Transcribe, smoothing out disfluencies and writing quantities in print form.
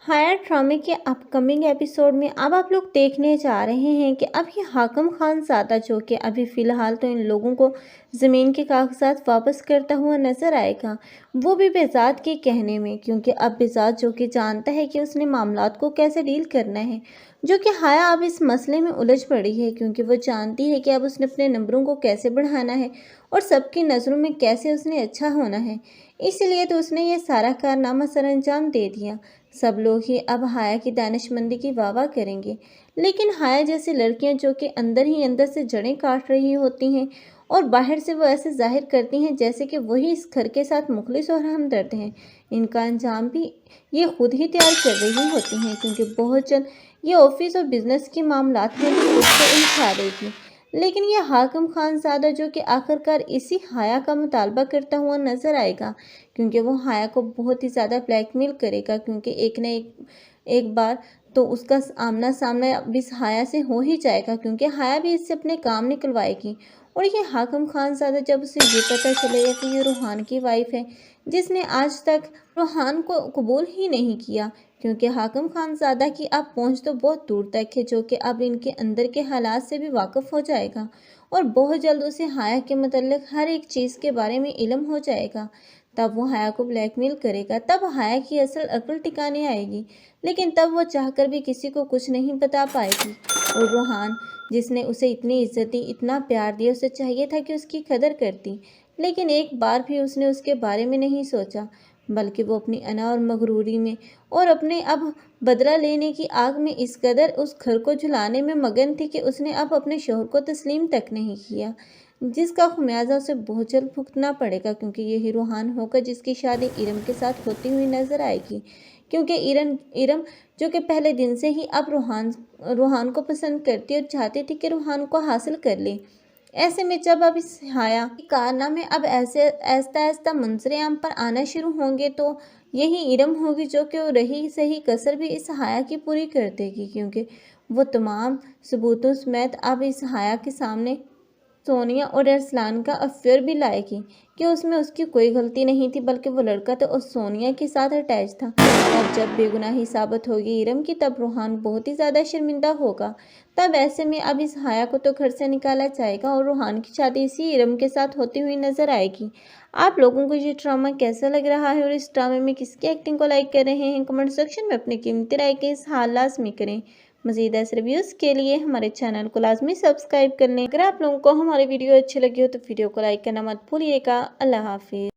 Higher ड्रामे के upcoming episode में अब आप लोग देखने जा रहे हैं कि अब ये हाकम खानज़ादा जो कि अभी फ़िलहाल तो इन लोगों को ज़मीन के कागजात वापस करता हुआ नज़र आएगा, वो भी बेज़ात के कहने में, क्योंकि अब बेज़ात जो कि जानता है कि उसने मामलात को कैसे डील करना है। जो कि हाया अब इस मसले में उलझ पड़ी है, क्योंकि वो जानती है कि अब उसने अपने नंबरों को कैसे बढ़ाना है और सबकी नज़रों में कैसे उसने अच्छा होना है। इसीलिए तो उसने ये सारा कारनामा सरअंजाम दे दिया। सब लोग ही अब हाया की दानिशमंदी की वाह करेंगे, लेकिन हाया जैसी लड़कियां जो कि अंदर ही अंदर से जड़ें काट रही होती हैं और बाहर से वो ऐसे जाहिर करती हैं जैसे कि वही इस घर के साथ मुखलिस और हमदर्द हैं, इनका अंजाम भी ये खुद ही तैयार कर रही होती हैं, क्योंकि बहुत जल्द ये ऑफिस और बिजनेस के मामलात में भी उसको उलझा देगी। लेकिन ये हाकिम खानज़ादा जो कि आखिरकार इसी हाया का मुतालबा करता हुआ नज़र आएगा, क्योंकि वो हाया को बहुत ही ज़्यादा ब्लैकमेल करेगा, क्योंकि एक न एक बार तो उसका आमना सामना अब इस हाया से हो ही जाएगा, क्योंकि हाया भी इससे अपने काम निकलवाएगी। और ये हाकिम खानज़ादा जब उसे ये पता चलेगा कि ये रूहान की वाइफ है, जिसने आज तक रूहान को कबूल ही नहीं किया, क्योंकि हाकिम खानज़ादा की अब पहुंच तो बहुत दूर तक है, जो कि अब इनके अंदर के हालात से भी वाकिफ़ हो जाएगा और बहुत जल्द उसे हाया के मतलब हर एक चीज़ के बारे में इल्म हो जाएगा। तब वो हाया को ब्लैकमेल करेगा, तब हाया की असल अक्ल टिकाने आएगी, लेकिन तब वो चाहकर भी किसी को कुछ नहीं बता पाएगी। और रूहान जिसने उसे इतनी इज्जत दी, इतना प्यार दिया, उसे चाहिए था कि उसकी कदर करती, लेकिन एक बार भी उसने उसके बारे में नहीं सोचा, बल्कि वो अपनी अना और मगरूरी में और अपने अब बदला लेने की आग में इस कदर उस घर को झुलाने में मगन थी कि उसने अब अपने शौहर को तस्लीम तक नहीं किया, जिसका खुमियाजा उसे बहुत जल्द भुगतना पड़ेगा, क्योंकि यही रूहान होगा जिसकी शादी इरम के साथ होती हुई नजर आएगी, क्योंकि इरम जो कि पहले दिन से ही अब रूहान को पसंद करती और चाहती थी कि रूहान को हासिल कर ले। ऐसे में जब अब इस हाया के कारनामे अब ऐसे आहिस्ता आहिस्ता मंजर आम पर आना शुरू होंगे, तो यही इरम होगी जो कि वो रही सही कसर भी इस हाया की पूरी कर देगी, क्योंकि वो तमाम सबूतों समेत अब इस हाया के सामने सोनिया और अरसलान का अफेयर भी लाएगी कि उसमें उसकी कोई गलती नहीं थी, बल्कि वो लड़का तो उस सोनिया के साथ अटैच था। अब जब बेगुनाही साबित होगी इरम की, तब रूहान बहुत ही ज़्यादा शर्मिंदा होगा। तब ऐसे में अब इस हाया को तो घर से निकाला जाएगा और रूहान की शादी इसी इरम के साथ होती हुई नजर आएगी। आप लोगों को ये ड्रामा कैसा लग रहा है और इस ड्रामे में किसकी एक्टिंग को लाइक कर रहे हैं, कमेंट सेक्शन में अपनी कीमती राय के इज़हार लाजमी करें। मज़ीद ऐसे रिव्यूज़ के लिए हमारे चैनल को लाजमी सब्सक्राइब कर लें। अगर आप लोगों को हमारी वीडियो अच्छी लगी हो तो वीडियो को लाइक करना मत भूलिएगा। अल्लाह हाफिज़।